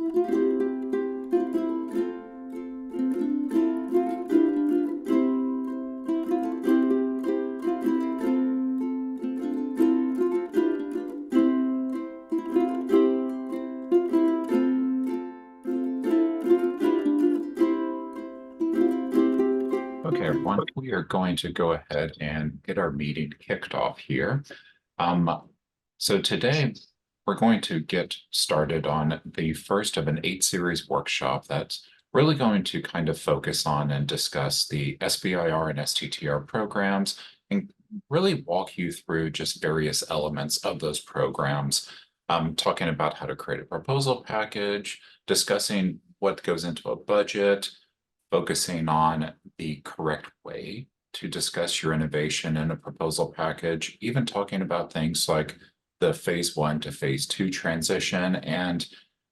Okay, everyone, we are going to go ahead and get our meeting kicked off here. So today we're going to get started on the first of an 8-series workshop that's really going to kind of focus on and discuss the SBIR and STTR programs and really walk you through just various elements of those programs, talking about how to create a proposal package, discussing what goes into a budget, focusing on the correct way to discuss your innovation in a proposal package, even talking about things like the phase 1 to phase 2 transition, and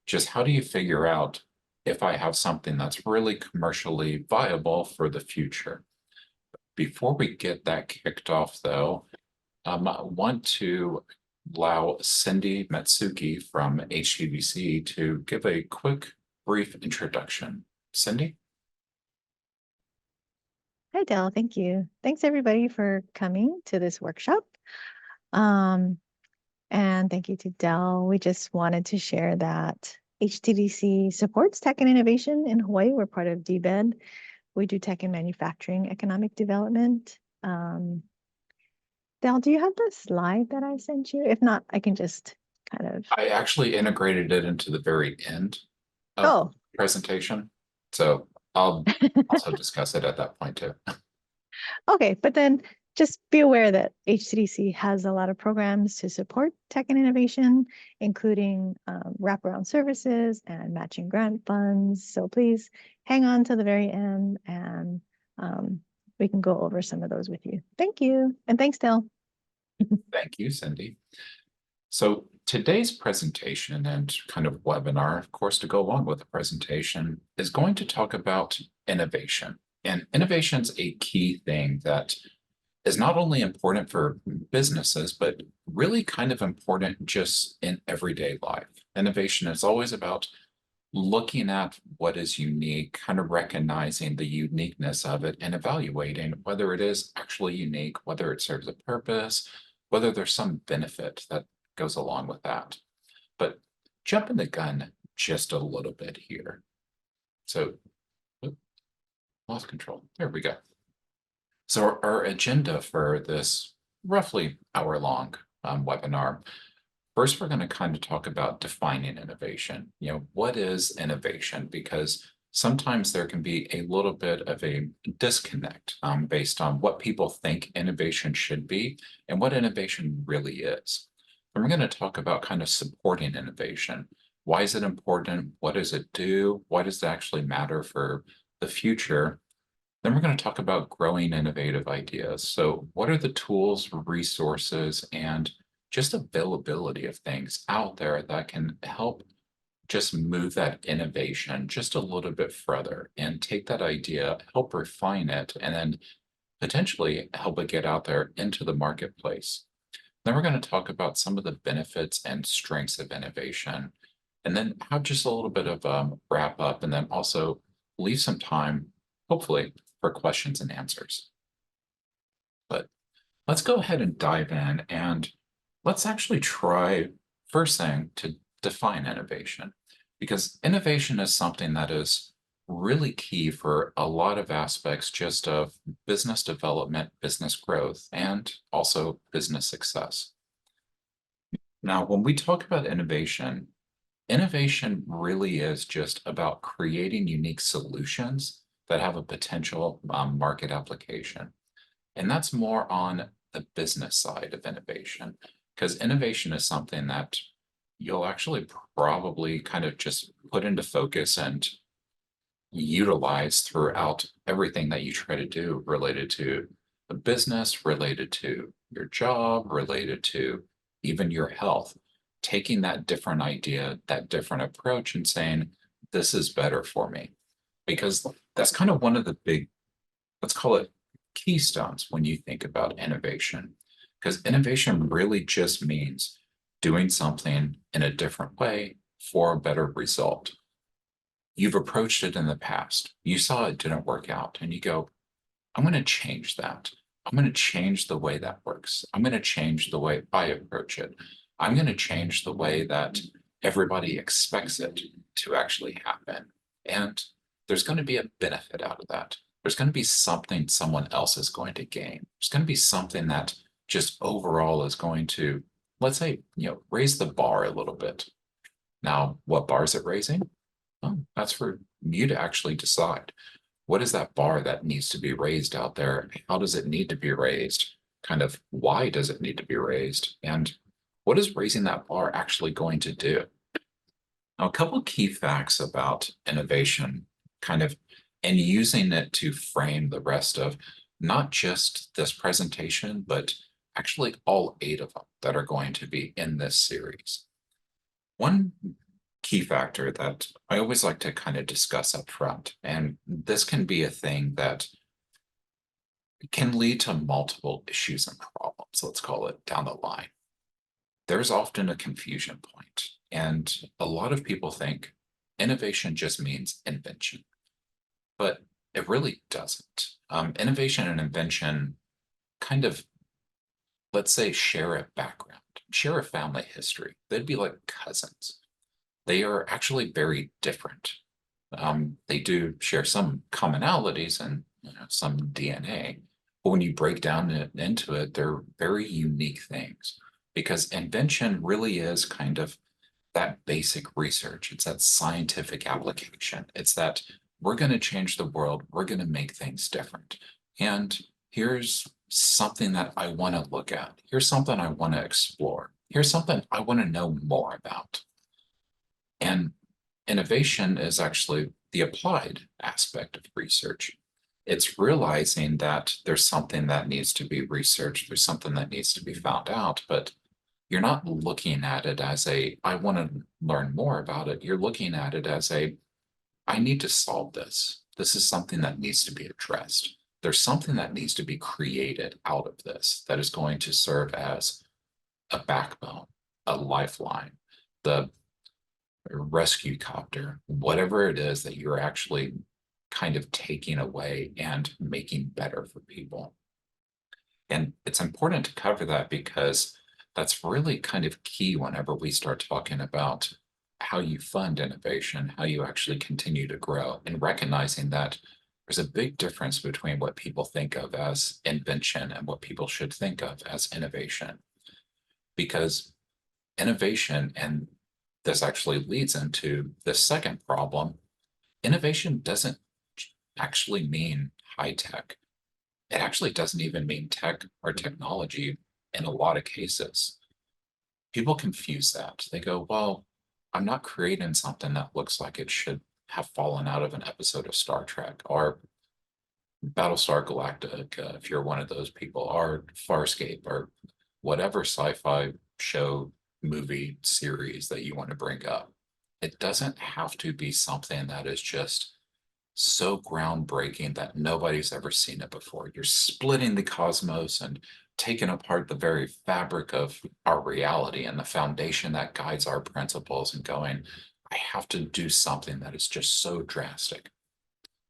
just how do you figure out if I have something that's really commercially viable for the future. Before we get that kicked off, though, I want to allow Cindy Matsuki from HTVC to give a quick, brief introduction. Cindy? Hi, Dell. Thank you. Thanks, everybody, for coming to this workshop. And thank you to Dell. We just wanted to share that HTDC supports tech and innovation in Hawaii. We're part of DBED. We do tech and manufacturing economic development. Dell, do you have the slide that I sent you? If not, I can just kind of... I actually integrated it into the very end of the presentation. So I'll also discuss it at that point too. Okay, but then just be aware that HTDC has a lot of programs to support tech and innovation, including wraparound services and matching grant funds. So please hang on to the very end and we can go over some of those with you. Thank you. And thanks, Del. Thank you, Cindy. So today's presentation and kind of webinar, of course, to go along with the presentation, is going to talk about innovation. And innovation is a key thing that is not only important for businesses, but really kind of important just in everyday life. Innovation is always about looking at what is unique, kind of recognizing the uniqueness of it and evaluating whether it is actually unique, whether it serves a purpose, whether there's some benefit that goes along with that. But jumping the gun just a little bit here. So, lost control. There we go. So our agenda for this roughly hour-long webinar, first we're going to kind of talk about defining innovation. What is innovation? Because sometimes there can be a little bit of a disconnect based on what people think innovation should be and what innovation really is. And we're going to talk about kind of supporting innovation. Why is it important? What does it do? Why does it actually matter for the future? Then we're going to talk about growing innovative ideas. So what are the tools, resources, and just availability of things out there that can help just move that innovation just a little bit further and take that idea, help refine it, and then potentially help it get out there into the marketplace. Then we're going to talk about some of the benefits and strengths of innovation, and then have just a little bit of wrap up, and then also leave some time, hopefully, for questions and answers. But let's go ahead and dive in, and let's actually try, first thing, to define innovation, because innovation is something that is really key for a lot of aspects just of business development, business growth, and also business success. Now, when we talk about innovation, innovation really is just about creating unique solutions that have a potential market application. And that's more on the business side of innovation, because innovation is something that you'll actually probably kind of just put into focus and utilize throughout everything that you try to do related to the business, related to your job, related to even your health. Taking that different idea, that different approach, and saying, this is better for me. Because that's kind of one of the big, let's call it keystones when you think about innovation. Because innovation really just means doing something in a different way for a better result. you've approached it in the past. You saw it didn't work out and you go, I'm going to change that. I'm going to change the way that works. I'm going to change the way I approach it. I'm going to change the way that everybody expects it to actually happen. And there's going to be a benefit out of that. There's going to be something someone else is going to gain. There's going to be something that just overall is going to, let's say, raise the bar a little bit. Now, what bar is it raising? Well, that's for you to actually decide. What is that bar that needs to be raised out there? How does it need to be raised? Kind of why does it need to be raised? And what is raising that bar actually going to do? Now, a couple of key facts about innovation, kind of, and using it to frame the rest of not just this presentation, but actually all 8 of them that are going to be in this series. One key factor that I always like to kind of discuss up front, and this can be a thing that can lead to multiple issues and problems, let's call it, down the line. There's often a confusion point, and a lot of people think innovation just means invention, but it really doesn't. Innovation and invention kind of, let's say, share a background, share a family history. They'd be like cousins. They are actually very different. They do share some commonalities and some DNA, but when you break down into it, they're very unique things because invention really is kind of that basic research. It's that scientific application. It's that we're going to change the world. We're going to make things different. And here's something that I want to look at. Here's something I want to explore. Here's something I want to know more about. And innovation is actually the applied aspect of research. It's realizing that there's something that needs to be researched, there's something that needs to be found out, but you're not looking at it as I want to learn more about it. You're looking at it as I need to solve this. This is something that needs to be addressed. There's something that needs to be created out of this that is going to serve as a backbone, a lifeline, the rescue copter, whatever it is that you're actually kind of taking away and making better for people. And it's important to cover that because that's really kind of key whenever we start talking about how you fund innovation, how you actually continue to grow, and recognizing that there's a big difference between what people think of as invention and what people should think of as innovation. Because innovation, and this actually leads into the second problem, innovation doesn't actually mean high tech. It actually doesn't even mean tech or technology in a lot of cases. People confuse that. They go, well, I'm not creating something that looks like it should have fallen out of an episode of Star Trek or Battlestar Galactica, if you're one of those people, or Farscape, or whatever sci-fi show, movie, series that you want to bring up. It doesn't have to be something that is just so groundbreaking that nobody's ever seen it before. You're splitting the cosmos and taking apart the very fabric of our reality and the foundation that guides our principles and going, I have to do something that is just so drastic.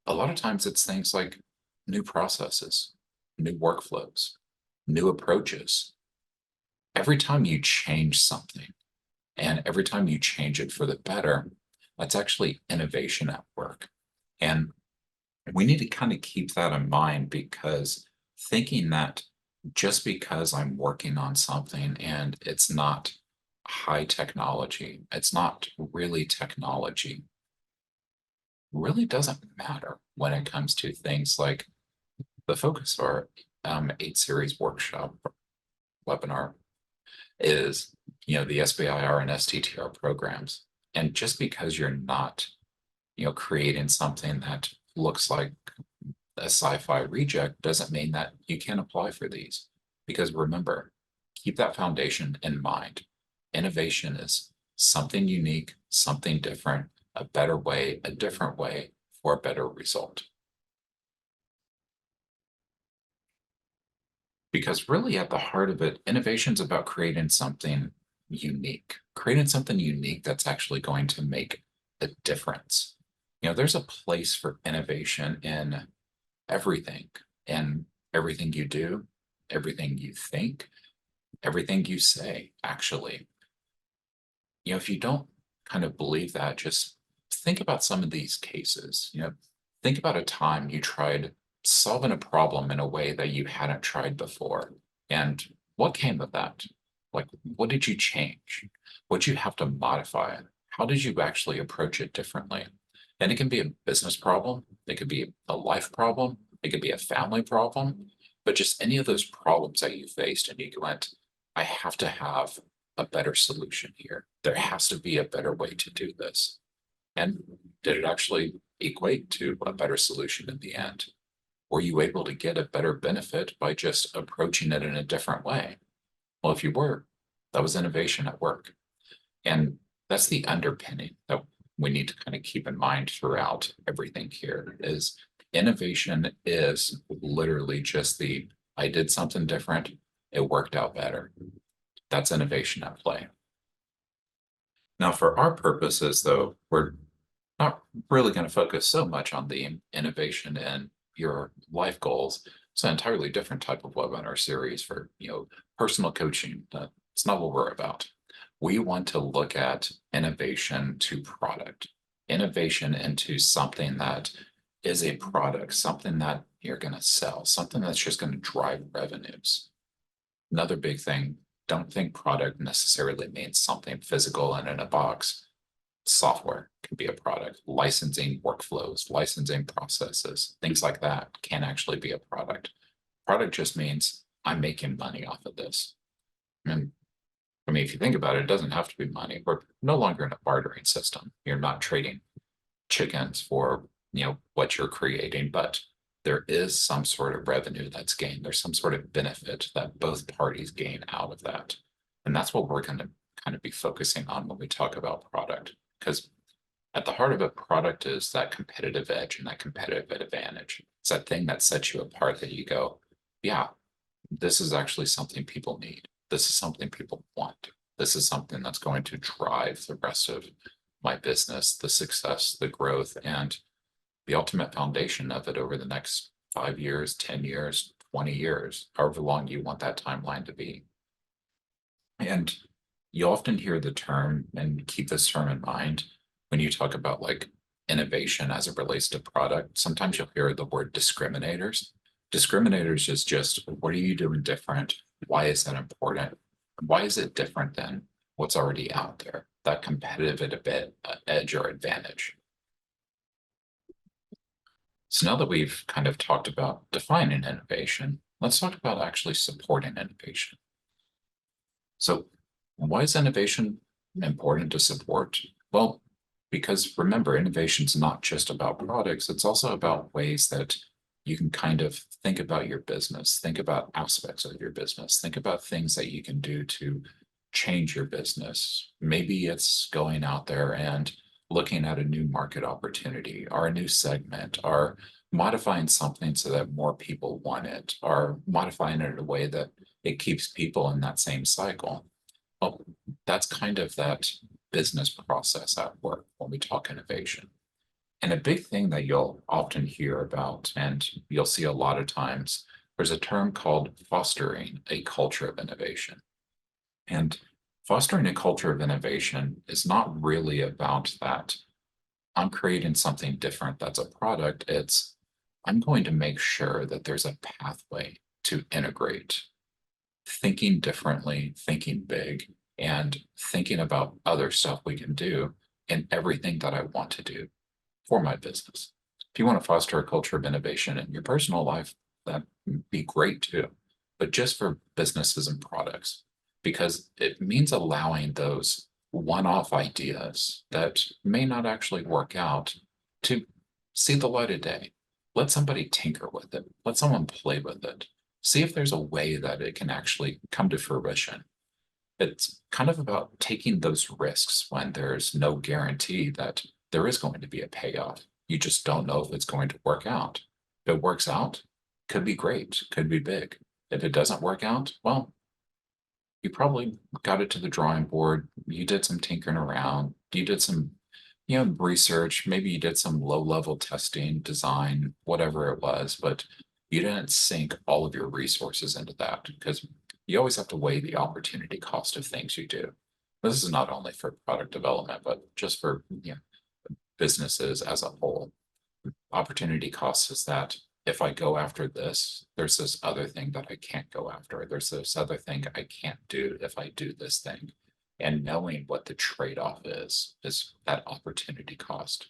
A lot of times it's things like new processes, new workflows, new approaches. Every time you change something and every time you change it for the better, that's actually innovation at work. And we need to kind of keep that in mind because thinking that just because I'm working on something and it's not high technology, it's not really technology, really doesn't matter when it comes to things like the focus of our 8 series workshop webinar is, the SBIR and STTR programs. And just because you're not, creating something that looks like a sci-fi reject doesn't mean that you can't apply for these. Because remember, keep that foundation in mind. Innovation is something unique, something different, a better way, a different way for a better result. Because really at the heart of it, innovation is about creating something unique that's actually going to make a difference. There's a place for innovation in everything, in everything you do, everything you think, everything you say, actually. If you don't kind of believe that, just think about some of these cases. Think about a time you tried solving a problem in a way that you hadn't tried before. And what came of that? Like, what did you change? What did you have to modify? How did you actually approach it differently? And it can be a business problem, it could be a life problem, it could be a family problem, but just any of those problems that you faced and you went, I have to have a better solution here. There has to be a better way to do this. And did it actually equate to a better solution in the end? Were you able to get a better benefit by just approaching it in a different way? Well, if you were, that was innovation at work. And that's the underpinning that we need to kind of keep in mind throughout everything here is innovation is literally just I did something different, it worked out better. That's innovation at play. Now, for our purposes, though, we're not really going to focus so much on the innovation in your life goals. It's an entirely different type of webinar series for, personal coaching. It's not what we're about. We want to look at innovation to product, innovation into something that is a product, something that you're going to sell, something that's just going to drive revenues. Another big thing, don't think product necessarily means something physical and in a box. Software can be a product, licensing workflows, licensing processes, things like that can actually be a product. Product just means I'm making money off of this. And I mean, if you think about it, it doesn't have to be money. We're no longer in a bartering system. You're not trading chickens for, what you're creating, but there is some sort of revenue that's gained. There's some sort of benefit that both parties gain out of that. And that's what we're going to kind of be focusing on when we talk about product, because at the heart of a product is that competitive edge and that competitive advantage. It's that thing that sets you apart that you go, yeah, this is actually something people need. This is something people want. This is something that's going to drive the rest of my business, the success, the growth, and the ultimate foundation of it over the next 5 years, 10 years, 20 years, however long you want that timeline to be. And you often hear the term, and keep this term in mind, when you talk about like innovation as it relates to product, sometimes you'll hear the word discriminators. Discriminators is just, what are you doing different? Why is that important? Why is it different than what's already out there? That competitive edge or advantage. So now that we've kind of talked about defining innovation, let's talk about actually supporting innovation. So why is innovation important to support? Well, because remember, innovation is not just about products, it's also about ways that you can kind of think about your business, think about aspects of your business, think about things that you can do to change your business. Maybe it's going out there and looking at a new market opportunity or a new segment, or modifying something so that more people want it, or modifying it in a way that it keeps people in that same cycle. Well, that's kind of that business process at work when we talk innovation. And a big thing that you'll often hear about, and you'll see a lot of times, there's a term called fostering a culture of innovation. And fostering a culture of innovation is not really about that. I'm creating something different that's a product. It's, I'm going to make sure that there's a pathway to integrate thinking differently, thinking big, and thinking about other stuff we can do in everything that I want to do for my business. If you want to foster a culture of innovation in your personal life, that'd be great too. But just for businesses and products, because it means allowing those one-off ideas that may not actually work out to see the light of day. Let somebody tinker with it. Let someone play with it. See if there's a way that it can actually come to fruition. It's kind of about taking those risks when there's no guarantee that there is going to be a payoff. You just don't know if it's going to work out. If it works out, could be great, could be big. If it doesn't work out, well, you probably got it to the drawing board. You did some tinkering around. You did some research, maybe you did some low-level testing, design, whatever it was, but you didn't sink all of your resources into that because you always have to weigh the opportunity cost of things you do. This is not only for product development, but just for businesses as a whole. Opportunity cost is that if I go after this, there's this other thing that I can't go after. There's this other thing I can't do if I do this thing. And knowing what the trade-off is that opportunity cost.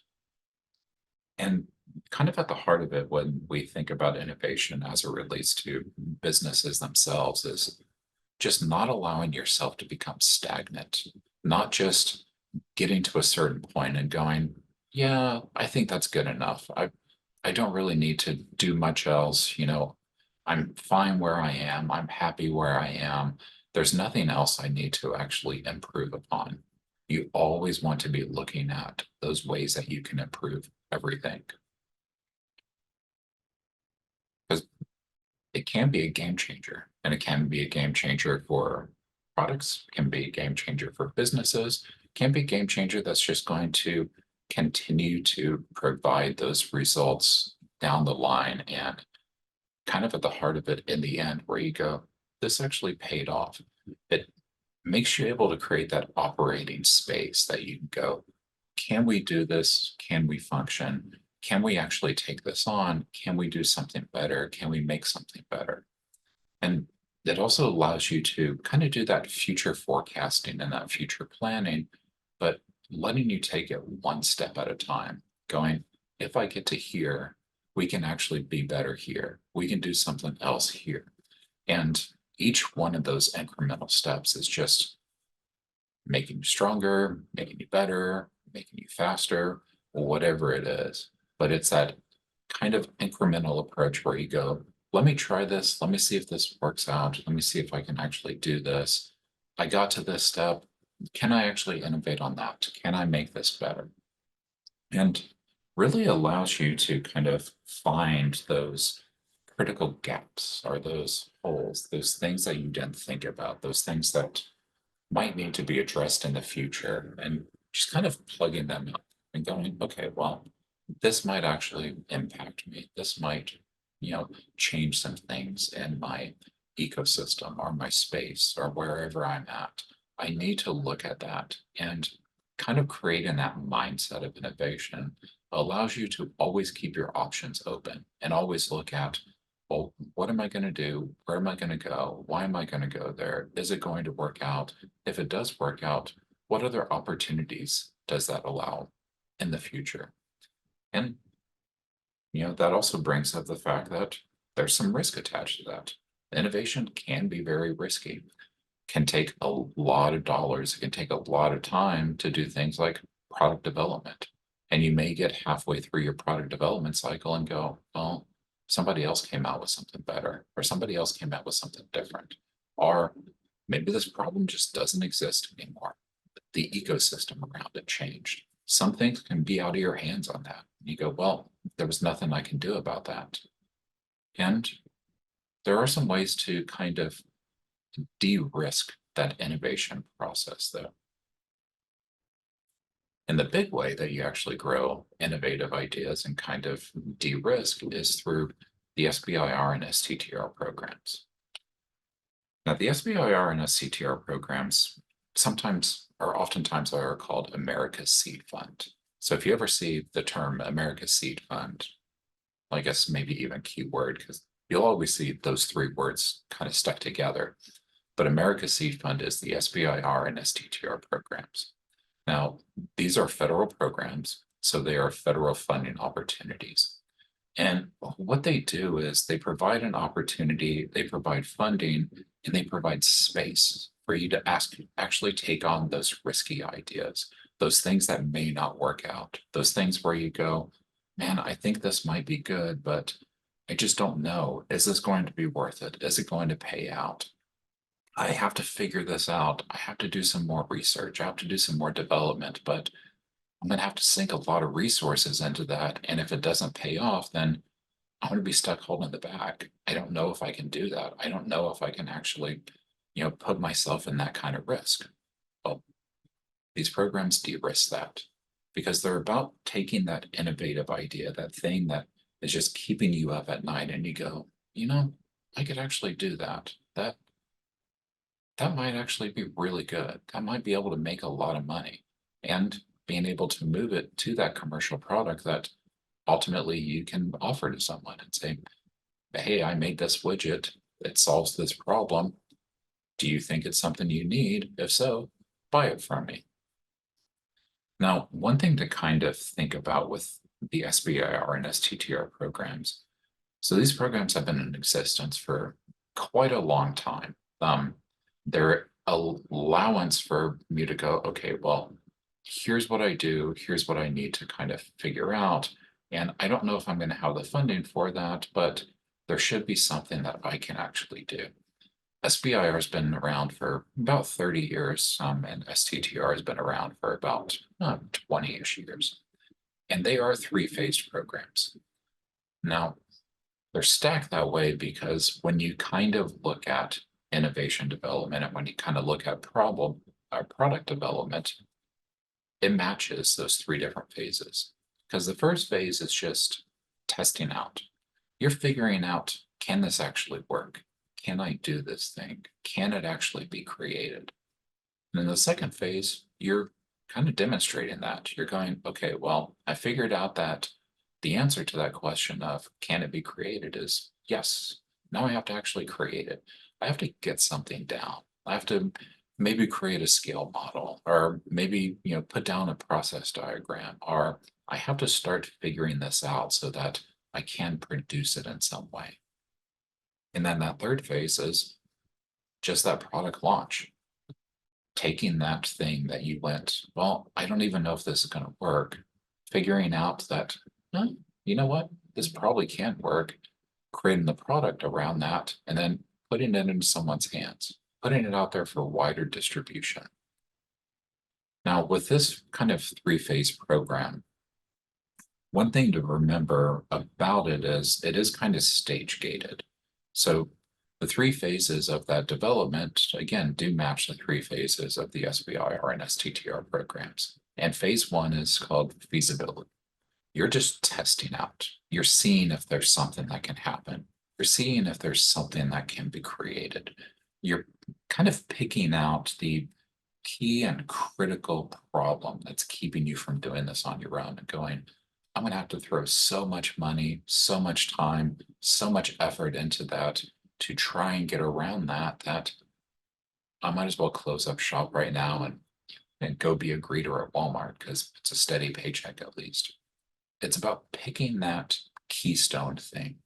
And kind of at the heart of it, when we think about innovation as it relates to businesses themselves, is just not allowing yourself to become stagnant, not just getting to a certain point and going, yeah, I think that's good enough. I don't really need to do much else. I'm fine where I am. I'm happy where I am. There's nothing else I need to actually improve upon. You always want to be looking at those ways that you can improve everything. Because it can be a game changer, and it can be a game changer for products, can be a game changer for businesses, can be a game changer that's just going to continue to provide those results down the line, and kind of at the heart of it in the end where you go, this actually paid off. It makes you able to create that operating space that you can go, can we do this? Can we function? Can we actually take this on? Can we do something better? Can we make something better? And it also allows you to kind of do that future forecasting and that future planning, but letting you take it one step at a time, going, if I get to here, we can actually be better here. We can do something else here. And each one of those incremental steps is just making you stronger, making you better, making you faster, or whatever it is. But it's that kind of incremental approach where you go, let me try this. Let me see if this works out. Let me see if I can actually do this. I got to this step. Can I actually innovate on that? Can I make this better? And really allows you to kind of find those critical gaps or those holes, those things that you didn't think about, those things that might need to be addressed in the future, and just kind of plugging them up and going, okay, well, this might actually impact me. This might, change some things in my ecosystem or my space or wherever I'm at. I need to look at that, and kind of creating that mindset of innovation allows you to always keep your options open and always look at, well, what am I going to do? Where am I going to go? Why am I going to go there? Is it going to work out? If it does work out, what other opportunities does that allow in the future? And, that also brings up the fact that there's some risk attached to that. Innovation can be very risky, can take a lot of dollars. It can take a lot of time to do things like product development. And you may get halfway through your product development cycle and go, well, somebody else came out with something better, or somebody else came out with something different. Or maybe this problem just doesn't exist anymore. The ecosystem around it changed. Some things can be out of your hands on that. You go, well, there was nothing I can do about that. And there are some ways to kind of de-risk that innovation process, though. And the big way that you actually grow innovative ideas and kind of de-risk is through the SBIR and STTR programs. Now, the SBIR and STTR programs sometimes or oftentimes are called America's Seed Fund. So if you ever see the term America's Seed Fund, I guess maybe even keyword, because you'll always see those three words kind of stuck together. But America's Seed Fund is the SBIR and STTR programs. Now, these are federal programs, so they are federal funding opportunities. And what they do is they provide an opportunity, they provide funding, and they provide space for you to actually take on those risky ideas, those things that may not work out, those things where you go, man, I think this might be good, but I just don't know. Is this going to be worth it? Is it going to pay out? I have to figure this out. I have to do some more research. I have to do some more development, but I'm going to have to sink a lot of resources into that. And if it doesn't pay off, then I'm going to be stuck holding the bag. I don't know if I can do that. I don't know if I can actually, put myself in that kind of risk. Well, these programs de-risk that. because they're about taking that innovative idea, that thing that is just keeping you up at night, and you go, you know, I could actually do that. That might actually be really good. I might be able to make a lot of money, and being able to move it to that commercial product that ultimately you can offer to someone and say, hey, I made this widget. It solves this problem. Do you think it's something you need? If so, buy it from me. Now, one thing to kind of think about with the SBIR and STTR programs. So these programs have been in existence for quite a long time. Their allowance for me to go, okay, well, here's what I do, here's what I need to kind of figure out. And I don't know if I'm going to have the funding for that, but there should be something that I can actually do. SBIR has been around for about 30 years, and STTR has been around for about 20-ish years. And they are three-phased programs. Now, they're stacked that way because when you kind of look at innovation development and when you kind of look at product development, it matches those three different phases. Because the first phase is just testing out. You're figuring out, can this actually work? Can I do this thing? Can it actually be created? And in the second phase, you're kind of demonstrating that. You're going, okay, well, I figured out that the answer to that question of can it be created is yes. Now I have to actually create it. I have to get something down. I have to maybe create a scale model, or maybe, put down a process diagram, or I have to start figuring this out so that I can produce it in some way. And then that third phase is just that product launch. Taking that thing that you went, well, I don't even know if this is going to work, figuring out that, you know what, this probably can work, creating the product around that, and then putting it into someone's hands, putting it out there for wider distribution. Now, with this kind of three-phase program, one thing to remember about it is kind of stage gated. So the three phases of that development, again, do match the three phases of the SBIR and STTR programs. And phase one is called feasibility. You're just testing out. You're seeing if there's something that can happen. You're seeing if there's something that can be created. You're kind of picking out the key and critical problem that's keeping you from doing this on your own and going, I'm going to have to throw so much money, so much time, so much effort into that to try and get around that I might as well close up shop right now and go be a greeter at Walmart because it's a steady paycheck at least. It's about picking that keystone thing.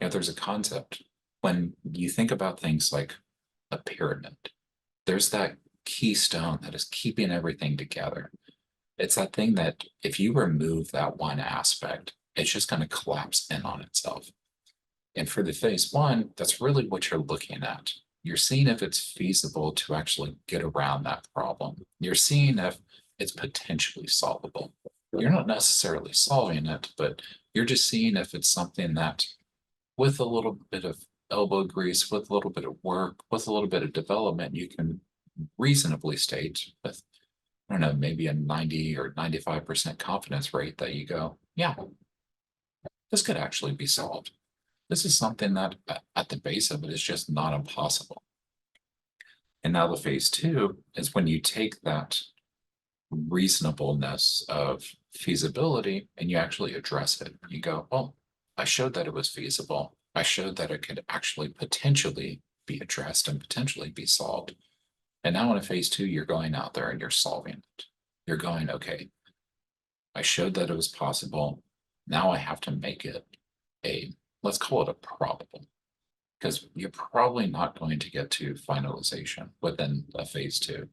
There's a concept when you think about things like a pyramid, there's that keystone that is keeping everything together. It's that thing that if you remove that one aspect, it's just going to collapse in on itself. And for the phase one, that's really what you're looking at. You're seeing if it's feasible to actually get around that problem. You're seeing if it's potentially solvable. You're not necessarily solving it, but you're just seeing if it's something that with a little bit of elbow grease, with a little bit of work, with a little bit of development, you can reasonably state with, I don't know, maybe a 90 or 95% confidence rate that you go, yeah, this could actually be solved. This is something that at the base of it is just not impossible. And now the phase two is when you take that reasonableness of feasibility and you actually address it. You go, well, I showed that it was feasible. I showed that it could actually potentially be addressed and potentially be solved. And now in a phase two, you're going out there and you're solving it. You're going, okay, I showed that it was possible. Now I have to make it let's call it a probable, because you're probably not going to get to finalization within a phase two.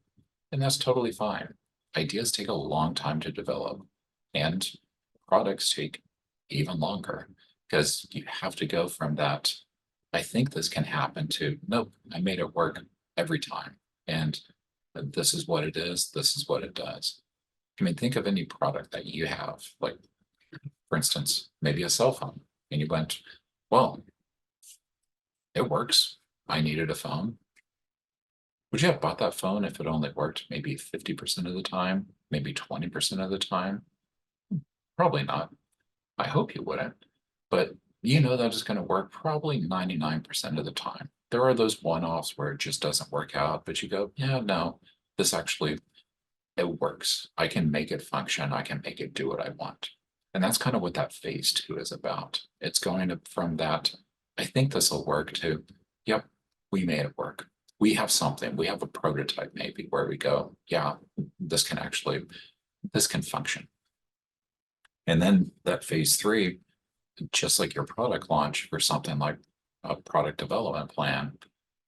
And that's totally fine. Ideas take a long time to develop, and products take even longer because you have to go from that, I think this can happen, to nope, I made it work every time. And this is what it is. This is what it does. I mean, think of any product that you have, like, for instance, maybe a cell phone, and you went, well, it works. I needed a phone. Would you have bought that phone if it only worked maybe 50% of the time? maybe 20% of the time? Probably not. I hope you wouldn't, but you know that is going to work probably 99% of the time. There are those one-offs where it just doesn't work out, but you go, yeah, no, this actually, it works. I can make it function. I can make it do what I want. And that's kind of what that phase two is about. It's going to, from that, I think this will work, to, yep, we made it work. We have something, we have a prototype maybe where we go, yeah, this can actually, this can function. And then that phase three, just like your product launch for something like a product development plan,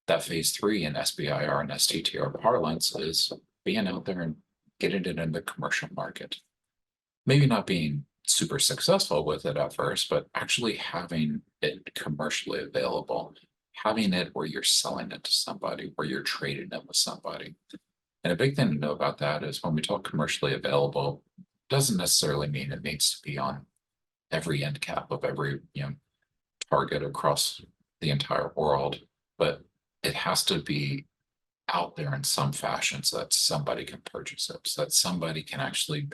that phase three in SBIR and STTR parlance is being out there and getting it in the commercial market. Maybe not being super successful with it at first, but actually having it commercially available, having it where you're selling it to somebody, where you're trading it with somebody. And a big thing to know about that is when we talk commercially available, doesn't necessarily mean it needs to be on every end cap of every target across the entire world, but it has to be out there in some fashion so that somebody can purchase it, so that somebody can actually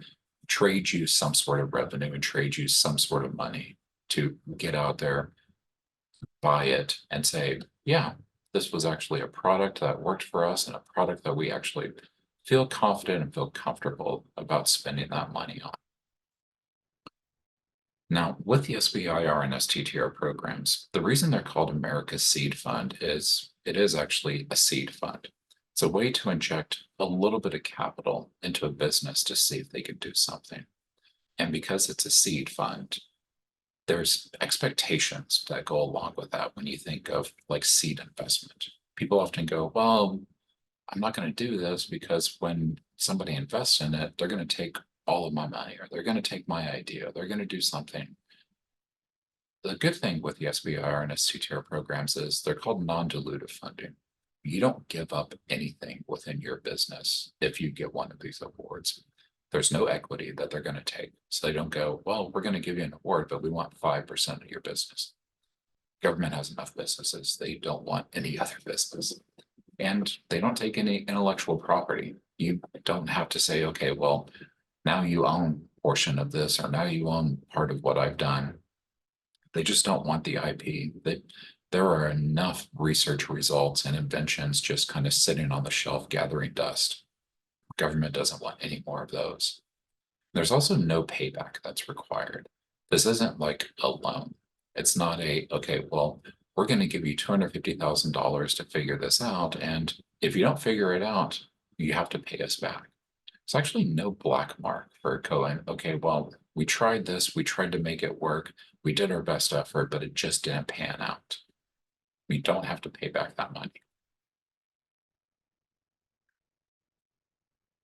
trade you some sort of revenue and trade you some sort of money to get out there, buy it, and say, yeah, this was actually a product that worked for us and a product that we actually feel confident and feel comfortable about spending that money on. Now, with the SBIR and STTR programs, the reason they're called America's Seed Fund is it is actually a seed fund. It's a way to inject a little bit of capital into a business to see if they could do something. And because it's a seed fund, there's expectations that go along with that when you think of like seed investment. People often go, well, I'm not going to do this because when somebody invests in it, they're going to take all of my money, or they're going to take my idea, they're going to do something. The good thing with the SBIR and STTR programs is they're called non-dilutive funding. You don't give up anything within your business if you get one of these awards. There's no equity that they're going to take. So they don't go, well, we're going to give you an award, but we want 5% of your business. Government has enough businesses. They don't want any other business. And they don't take any intellectual property. You don't have to say, okay, well, now you own a portion of this, or now you own part of what I've done. They just don't want the IP. There are enough research results and inventions just kind of sitting on the shelf gathering dust. Government doesn't want any more of those. There's also no payback that's required. This isn't like a loan. It's not a, okay, well, we're going to give you $250,000 to figure this out. And if you don't figure it out, you have to pay us back. There's actually no black mark for going, okay, well, we tried this, we tried to make it work, we did our best effort, but it just didn't pan out. We don't have to pay back that money.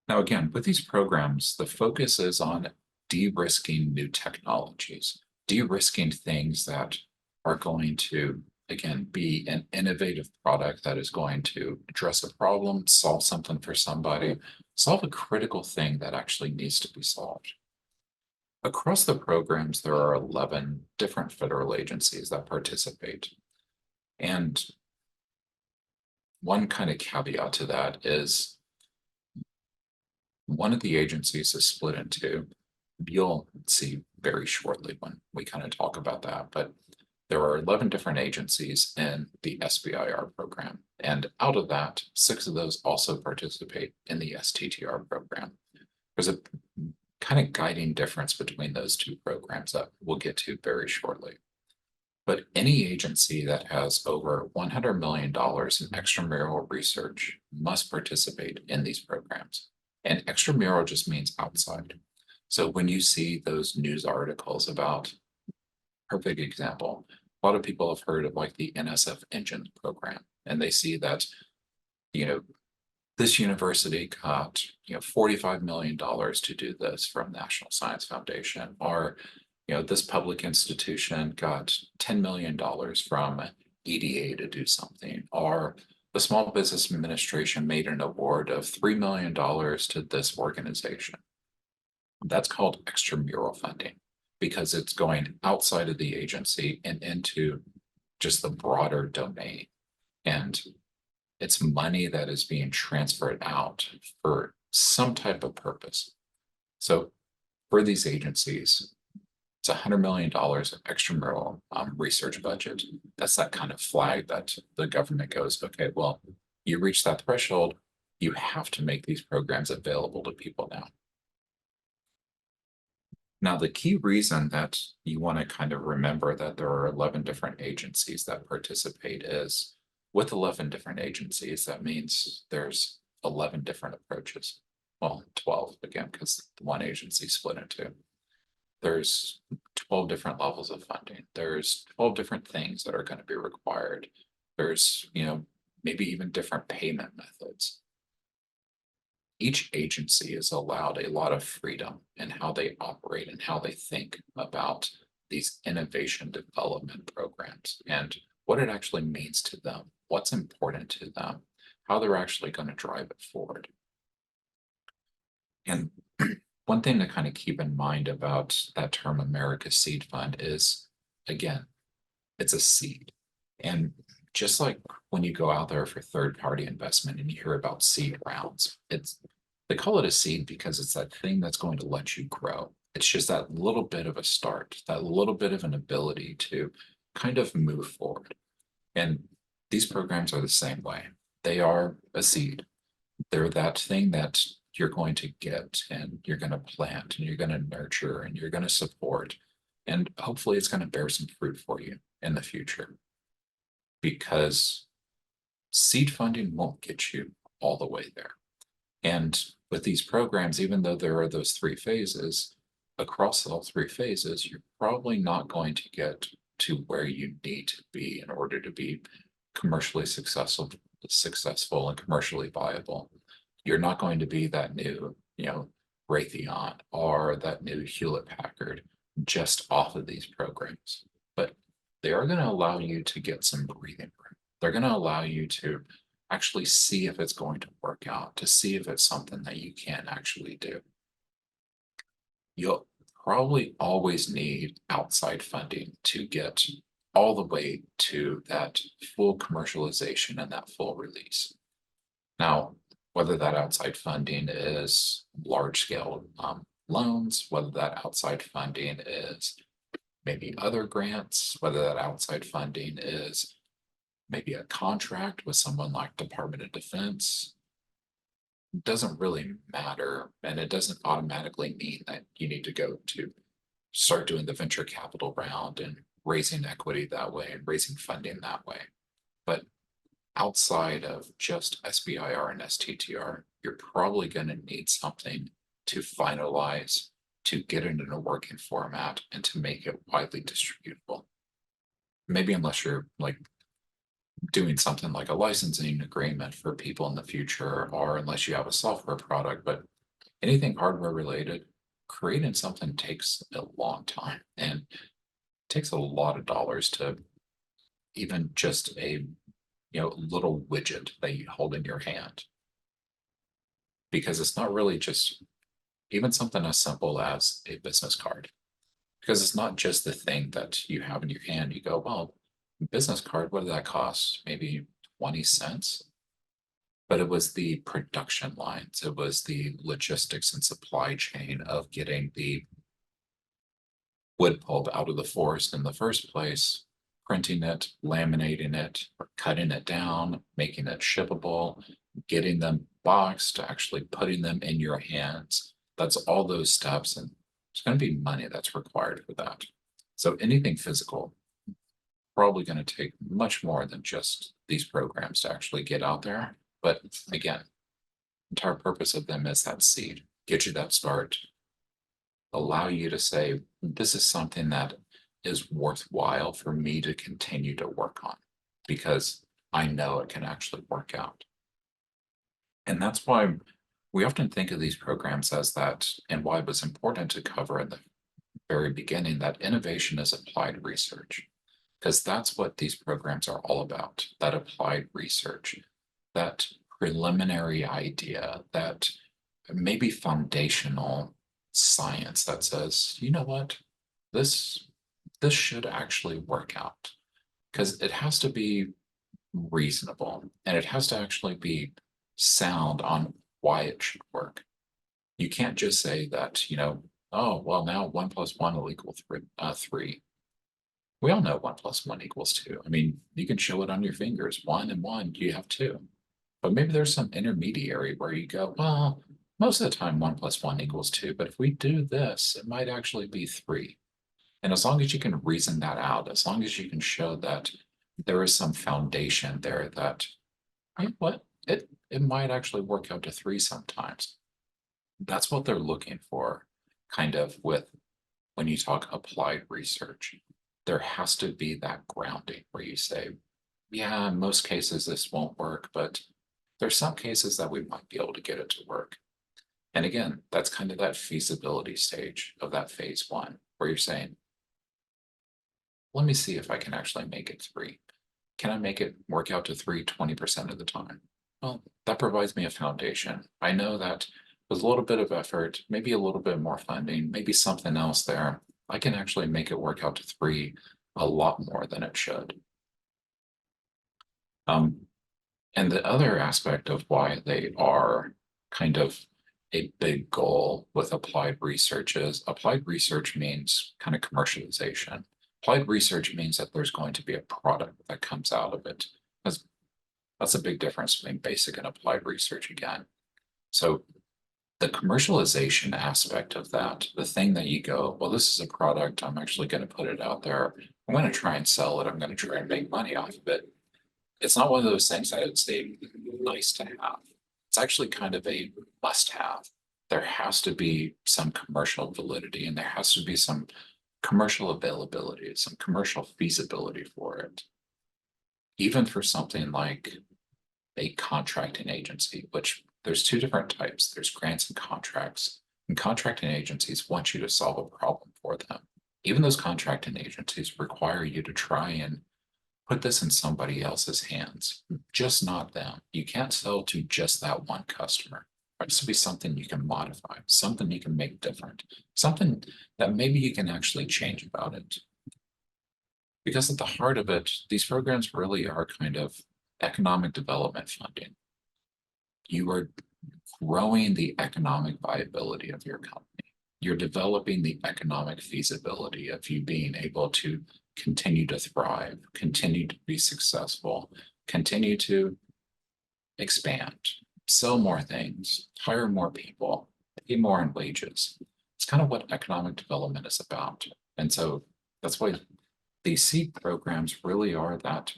Now, again, with these programs, the focus is on de-risking new technologies, de-risking things that are going to, again, be an innovative product that is going to address a problem, solve something for somebody, solve a critical thing that actually needs to be solved. Across the programs, there are 11 different federal agencies that participate. And one kind of caveat to that is one of the agencies is split into, you'll see very shortly when we kind of talk about that, but there are 11 different agencies in the SBIR program. And out of that, 6 of those also participate in the STTR program. There's a kind of guiding difference between those two programs that we'll get to very shortly. But any agency that has over $100 million in extramural research must participate in these programs. And extramural just means outside. So when you see those news articles about, perfect example, a lot of people have heard of like the NSF Engine program, and they see that, this university got, $45 million to do this from National Science Foundation, or, this public institution got $10 million from EDA to do something, or the Small Business Administration made an award of $3 million to this organization. That's called extramural funding because it's going outside of the agency and into just the broader domain. And it's money that is being transferred out for some type of purpose. So for these agencies, it's $100 million of extramural research budget. That's that kind of flag that the government goes, okay, well, you reach that threshold, you have to make these programs available to people now. Now, the key reason that you want to kind of remember that there are 11 different agencies that participate is with 11 different agencies, that means there's 11 different approaches. Well, 12 again, because one agency split in two. There's 12 different levels of funding. There's 12 different things that are going to be required. There's, maybe even different payment methods. Each agency is allowed a lot of freedom in how they operate and how they think about these innovation development programs and what it actually means to them, what's important to them, how they're actually going to drive it forward. And one thing to kind of keep in mind about that term America's Seed Fund is, again, it's a seed. And just like when you go out there for third-party investment and you hear about seed rounds, they call it a seed because it's that thing that's going to let you grow. It's just that little bit of a start, that little bit of an ability to kind of move forward. And these programs are the same way. They are a seed. They're that thing that you're going to get and you're going to plant and you're going to nurture and you're going to support. And hopefully it's going to bear some fruit for you in the future. Because seed funding won't get you all the way there. And with these programs, even though there are those three phases, across all three phases, you're probably not going to get to where you need to be in order to be commercially successful and commercially viable. You're not going to be that new, Raytheon or that new Hewlett Packard just off of these programs. But they are going to allow you to get some breathing room. They're going to allow you to actually see if it's going to work out, to see if it's something that you can actually do. You'll probably always need outside funding to get all the way to that full commercialization and that full release. Now, whether that outside funding is large scale loans, whether that outside funding is maybe other grants, whether that outside funding is maybe a contract with someone like Department of Defense, doesn't really matter. And it doesn't automatically mean that you need to go to start doing the venture capital round and raising equity that way and raising funding that way. But outside of just SBIR and STTR, you're probably going to need something to finalize, to get it in a working format, and to make it widely distributable. Maybe unless you're like doing something like a licensing agreement for people in the future, or unless you have a software product, but anything hardware related, creating something takes a long time and takes a lot of dollars to even just a little widget that you hold in your hand. Because it's not really just even something as simple as a business card. Because it's not just the thing that you have in your hand. You go, well, business card, what did that cost? Maybe 20 cents. But it was the production lines. It was the logistics and supply chain of getting the wood pulp out of the forest in the first place, printing it, laminating it, cutting it down, making it shippable, getting them boxed, actually putting them in your hands. That's all those steps, and there's going to be money that's required for that. So anything physical, probably going to take much more than just these programs to actually get out there. But again, entire purpose of them is that seed, get you that start, allow you to say, this is something that is worthwhile for me to continue to work on because I know it can actually work out. And that's why we often think of these programs as that, and why it was important to cover in the very beginning that innovation is applied research, because that's what these programs are all about, that applied research, that preliminary idea, that maybe foundational science that says, you know what, this should actually work out, because it has to be reasonable and it has to actually be sound on why it should work. You can't just say that, oh, well, now 1 + 1 will equal 3. We all know 1 + 1 equals 2. I mean, you can show it on your fingers, 1 and 1, you have 2. But maybe there's some intermediary where you go, well, most of the time 1 + 1 equals 2, but if we do this, it might actually be 3. And as long as you can reason that out, as long as you can show that there is some foundation there that, you know what, it might actually work out to 3 sometimes. That's what they're looking for, kind of with when you talk applied research. There has to be that grounding where you say, yeah, in most cases this won't work, but there's some cases that we might be able to get it to work. And again, that's kind of that feasibility stage of that phase 1, where you're saying, let me see if I can actually make it 3. Can I make it work out to 3 20% of the time? Well, that provides me a foundation. I know that with a little bit of effort, maybe a little bit more funding, maybe something else there, I can actually make it work out to 3 a lot more than it should. And the other aspect of why they are kind of a big goal with applied research is applied research means kind of commercialization. Applied research means that there's going to be a product that comes out of it. That's a big difference between basic and applied research again. So the commercialization aspect of that, the thing that you go, well, this is a product, I'm actually going to put it out there. I'm going to try and sell it. I'm going to try and make money off of it. It's not one of those things that it's a nice to have. It's actually kind of a must have. There has to be some commercial validity and there has to be some commercial availability, some commercial feasibility for it. Even for something like a contracting agency, which there's 2 different types. There's grants and contracts. And contracting agencies want you to solve a problem for them. Even those contracting agencies require you to try and put this in somebody else's hands, just not them. You can't sell to just that one customer. It has to be something you can modify, something you can make different, something that maybe you can actually change about it. Because at the heart of it, these programs really are kind of economic development funding. You are growing the economic viability of your company. You're developing the economic feasibility of you being able to continue to thrive, continue to be successful, continue to expand, sell more things, hire more people, pay more in wages. It's kind of what economic development is about. And so that's why these seed programs really are that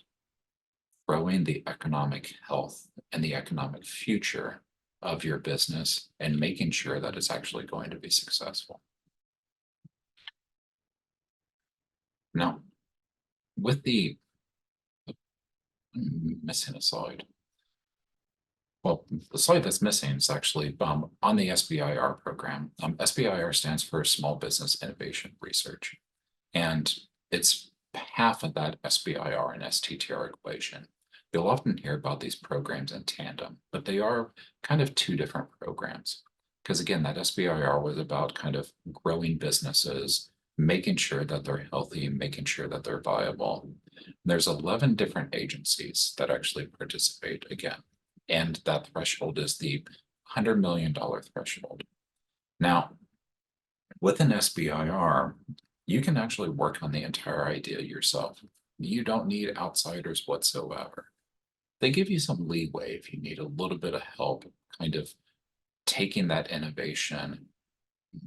growing the economic health and the economic future of your business and making sure that it's actually going to be successful. Now, with the missing a slide. Well, the slide that's missing is actually on the SBIR program. SBIR stands for Small Business Innovation Research, and it's half of that SBIR and STTR equation. You'll often hear about these programs in tandem, but they are kind of 2 different programs. Because again, that SBIR was about kind of growing businesses, making sure that they're healthy, making sure that they're viable. And there's 11 different agencies that actually participate again. And that threshold is the $100 million threshold. Now, with an SBIR, you can actually work on the entire idea yourself. You don't need outsiders whatsoever. They give you some leeway if you need a little bit of help, kind of taking that innovation,